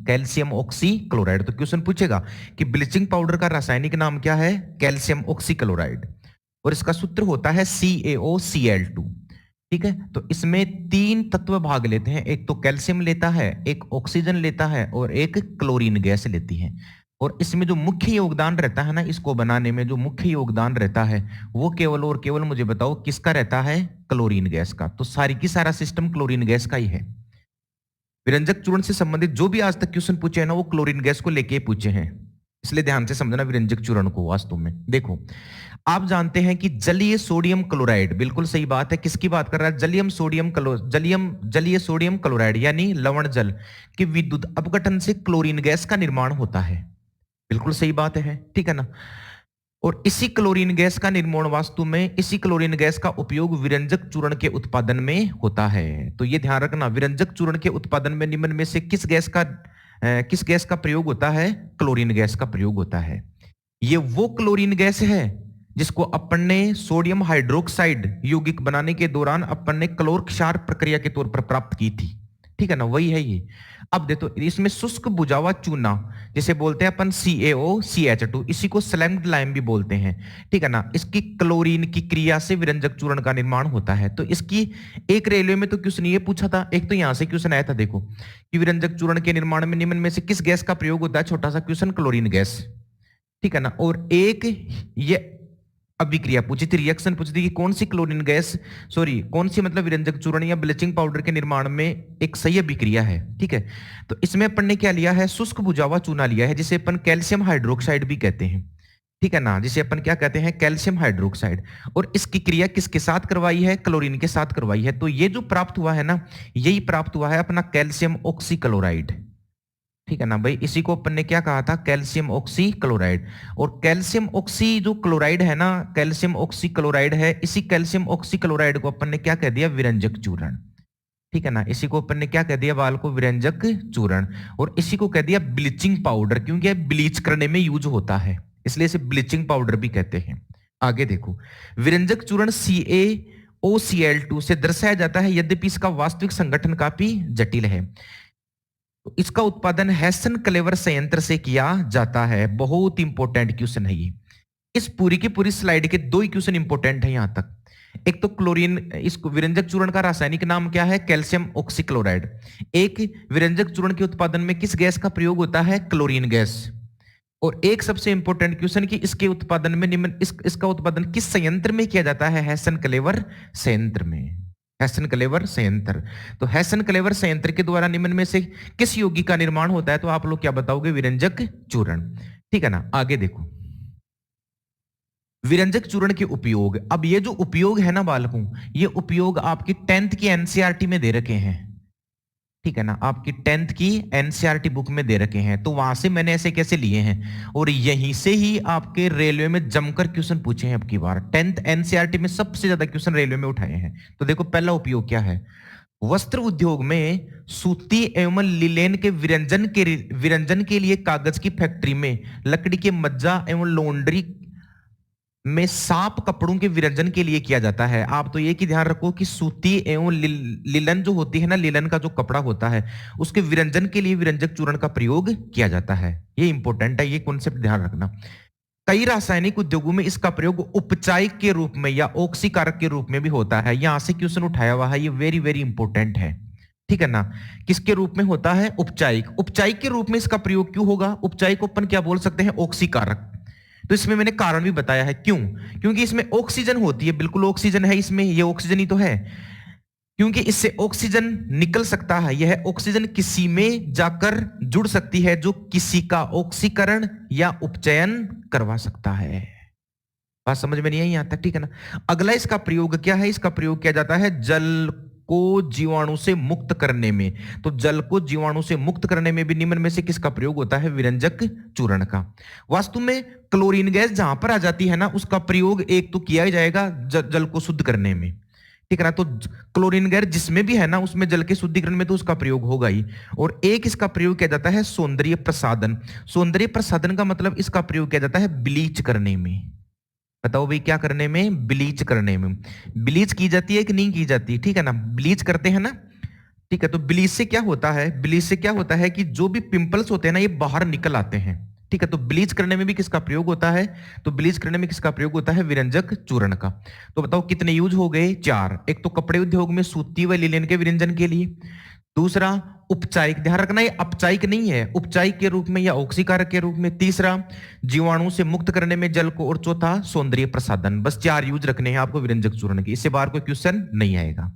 Calcium oxychloride. तो question पूछेगा कि ब्लीचिंग पाउडर का रासायनिक नाम क्या है? कैल्शियम ऑक्सीक्लोराइड, और इसका सूत्र होता है CaOCl2। ठीक है, तो इसमें 3 तत्व भाग लेते हैं, एक तो कैल्शियम लेता है, एक ऑक्सीजन लेता है और एक क्लोरीन गैस लेती है। और इसमें जो मुख्य योगदान रहता है ना, इसको बनाने में जो मुख्य योगदान रहता है वो केवल और केवल मुझे बताओ किसका रहता है? क्लोरीन गैस का। तो सारी की सारा सिस्टम क्लोरीन गैस का ही है। विरंजक चूर्ण से संबंधित जो भी आज तक क्वेश्चन पूछे हैं ना, वो क्लोरीन गैस को लेके पूछे हैं, इसलिए ध्यान से समझना विरंजक चूर्ण को। वास्तव में देखो, आप जानते हैं कि जलीय सोडियम क्लोराइड, बिल्कुल सही बात है, किसकी बात कर रहा है? जलीय सोडियम क्लोराइड यानी लवण जल के विद्युत अपघटन से क्लोरीन गैस का निर्माण होता है। बिल्कुल सही बात है, ठीक है ना। और इसी क्लोरीन गैस का निर्माण वास्तव में इसी क्लोरीन गैस का उपयोग विरंजक चूर्ण के उत्पादन में होता है। तो ये ध्यान रखना, विरंजक चूर्ण के उत्पादन में निम्न में से किस गैस का प्रयोग होता है? क्लोरीन गैस का प्रयोग होता है। ये वो क्लोरीन गैस है जिसको अपन ने सोडियम हाइड्रोक्साइड यौगिक बनाने के दौरान अपन ने क्लोर क्षार प्रक्रिया के तौर पर प्राप्त की थी, ठीक है ना, वही है ये। अब देखो, इसमें शुष्क बुझावा चूना जिसे बोलते हैं अपन CaOCH2, इसी को स्लैग्ड लाइम भी बोलते हैं, ठीक है ना। इसकी क्लोरीन की क्रिया से विरंजक चूर्ण का निर्माण होता है। तो इसकी एक रेलवे में तो क्वेश्चन ये पूछा था, एक तो यहां से क्वेश्चन आया था, देखो कि विरंजक चूर्ण के निर्माण में निम्न में से किस गैस का प्रयोग होता है? छोटा सा क्वेश्चन, क्लोरीन गैस, ठीक है ना। और एक ये अभिक्रिया पूछी थी, रिएक्शन पूछी थी कि कौन सी क्लोरीन गैस, सॉरी कौन सी मतलब विरंजक चूर्ण या ब्लीचिंग पाउडर के निर्माण में एक सही अभिक्रिया है, ठीक है। तो इसमें अपन ने क्या लिया है? शुष्क बुझावा चूना लिया है, जिसे अपन कैल्शियम हाइड्रोक्साइड भी कहते हैं, ठीक है ना, जिसे अपन क्या कहते हैं? Calcium hydroxide. और इसकी क्रिया किसके साथ करवाई है? क्लोरीन के साथ करवाई है। तो ये जो प्राप्त हुआ है ना, यही प्राप्त हुआ है अपना कैल्शियम ऑक्सीक्लोराइड, ठीक है ना भाई। इसी को अपन ने क्या कहा था? Calcium oxychloride. और कैल्शियम ऑक्सी जो क्लोराइड है ना, कैल्शियम ऑक्सीक्लोराइड है, इसी कैल्शियम ऑक्सीक्लोराइड को अपन ने क्या कह दिया? विरंजक चूर्ण, ठीक है ना। इसी को अपन ने क्या कह दिया बाल को? विरंजक चूर्ण। और इसी को कह दिया ब्लीचिंग पाउडर, क्योंकि ब्लीच करने में यूज होता है, इसलिए इसे ब्लीचिंग पाउडर भी कहते हैं। आगे देखो, विरंजक चूर्ण CaOCl2 से दर्शाया जाता है, यद्यपि इसका वास्तविक संगठन काफी जटिल है। तो इसका उत्पादन हैसन क्लेवर संयंत्र से किया जाता है। बहुत इंपॉर्टेंट क्वेश्चन है ये। इस पूरी की पूरी स्लाइड के 2 ही क्वेश्चन इंपॉर्टेंट है यहां तक। एक तो क्लोरीन, इसको विरंजक चूर्ण का रासायनिक नाम क्या है? Calcium oxychloride. एक, विरंजक चूर्ण के उत्पादन में किस गैस का प्रयोग होता है? Chlorine gas. और एक सबसे इंपॉर्टेंट क्वेश्चन कि इसके उत्पादन में इसका उत्पादन किस संयंत्र में किया जाता है? हैसन क्लेवर संयंत्र में। हैसन क्लेवर संयंत्र। तो हैसन क्लेवर संयंत्र के द्वारा निम्न में से किस यौगिक का निर्माण होता है? तो आप लोग क्या बताओगे? विरंजक चूर्ण, ठीक है ना। आगे देखो, विरंजक चूर्ण के उपयोग। अब ये जो उपयोग है ना बालकों, ये उपयोग आपकी 10th की एनसीईआरटी में दे रखे हैं, ठीक है ना, आपकी 10th की एनसीईआरटी बुक में दे रखे हैं। तो वहां से मैंने ऐसे कैसे लिए हैं, और यहीं से ही आपके रेलवे में जमकर क्वेश्चन पूछे हैं। अब की बार 10th एनसीईआरटी में सबसे ज्यादा क्वेश्चन रेलवे में उठाए हैं। तो देखो, पहला उपयोग क्या है? वस्त्र उद्योग में सूती एवं लिलेन के विरंजन के लिए कागज की फैक्ट्री में लकड़ी के मज्जा एवं लॉन्ड्री में साफ कपड़ों के विरंजन के लिए किया जाता है। आप तो ये की ध्यान रखो कि सूती एवं लिलन जो होती है ना, लिलन का जो कपड़ा होता है, उसके विरंजन के लिए विरंजक चूर्ण का प्रयोग किया जाता है। ये इंपॉर्टेंट है, ये कॉन्सेप्ट ध्यान रखना। कई रासायनिक उद्योगों में इसका प्रयोग उपचायक के रूप में या ऑक्सीकारक के रूप में भी होता है। यहां से क्वेश्चन उठाया हुआ है, ये वेरी वेरी इंपॉर्टेंट है, ठीक है ना। किसके रूप में होता है? उपचायक। उपचायक के रूप में इसका प्रयोग क्यों होगा? उपचायक को अपन क्या बोल सकते हैं? ऑक्सीकारक। तो इसमें मैंने कारण भी बताया है क्यों, क्योंकि इसमें ऑक्सीजन होती है, बिल्कुल ऑक्सीजन है इसमें, ये ऑक्सीजन ही तो है, क्योंकि इससे ऑक्सीजन निकल सकता है। यह ऑक्सीजन किसी में जाकर जुड़ सकती है जो किसी का ऑक्सीकरण या उपचयन करवा सकता है। बात समझ में नहीं आई यहां तक, ठीक है ना। अगला इसका प्रयोग क्या है? इसका प्रयोग किया जाता है जल को जीवाणु से मुक्त करने में। तो जल को जीवाणु से मुक्त करने में भी निम्न में से किसका प्रयोग होता है? विरंजक चूर्ण का। वास्तव में क्लोरीन गैस जहां पर आ जाती है ना, उसका प्रयोग एक तो किया ही जाएगा जल को शुद्ध करने में, ठीक है ना। तो क्लोरीन गैस जिसमें भी है ना, उसमें जल के शुद्धिकरण में तो उसका प्रयोग होगा ही। और एक इसका प्रयोग किया जाता है सौंदर्य प्रसाधन। सौंदर्य प्रसाधन का मतलब इसका प्रयोग किया जाता है ब्लीच करने में। बताओ भाई, क्या करने में? ब्लीच करने में। ब्लीच की जाती है कि नहीं की जाती? ठीक है ना, ब्लीच करते हैं ना, ठीक है, तो ब्लीच से क्या होता है, ब्लीच से क्या होता है कि जो भी पिंपल्स होते हैं ना ये बाहर निकल आते हैं। ठीक है, तो ब्लीच करने में भी किसका प्रयोग होता है, तो ब्लीच करने में किसका प्रयोग होता है, विरंजक चूर्ण का। तो बताओ कितने यूज हो गए, 4। एक तो कपड़े उद्योग में सूती व लिनन के विरंजन के लिए, दूसरा उपचारिक, ध्यान रखना ये अपचारिक नहीं है, उपचारिक के रूप में या ऑक्सीकारक के रूप में, तीसरा जीवाणु से मुक्त करने में जल को, और चौथा सौंदर्य प्रसाधन। बस 4 यूज रखने हैं आपको विरंजक चूर्ण के, इससे बाहर कोई क्वेश्चन नहीं आएगा।